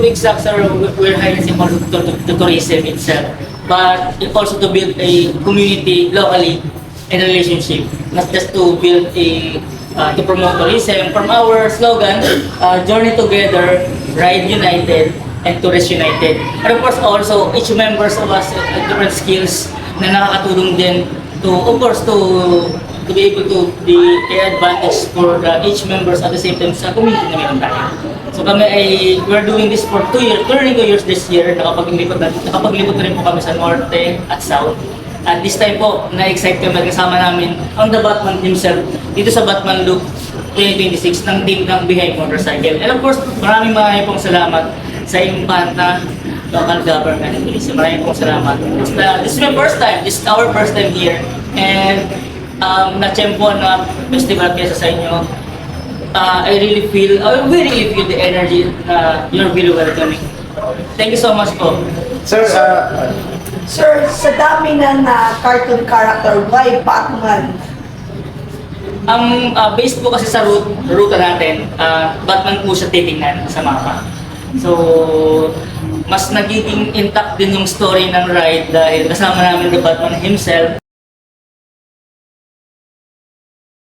be exact, sir, we're hiring for to tourism itself, but also to build a community locally and relationship, not just to build a to promote tourism. From our slogan, journey together, ride united, and tourist united. And of course, also each members of us have different skills na nakakatulong din to, of course, to be able to be a advantage for each members at the same time sa community na meron tayo. So kami ay, we're doing this for 2 years, turning 2 years this year, nakapaglipot na rin po kami sa Norte at South. At this time po, na-excite kami kasama namin ang The Batman himself dito sa Batman Loop 2026 ng team ng Behind Motorcycle. And of course, maraming pong salamat sa Impanta local government and police. Maraming pong salamat. This is my first time, this is our first time here. And na-champion na festival kesa sa inyo. I really feel the energy na you're really welcoming. Thank you so much po. Sir, Sir, sa dami na cartoon character, why Batman? Ang based po kasi sa ruta natin, Batman po siya titingnan sa mapa. So, mas nagiging intact din yung story ng ride dahil kasama namin the Batman himself.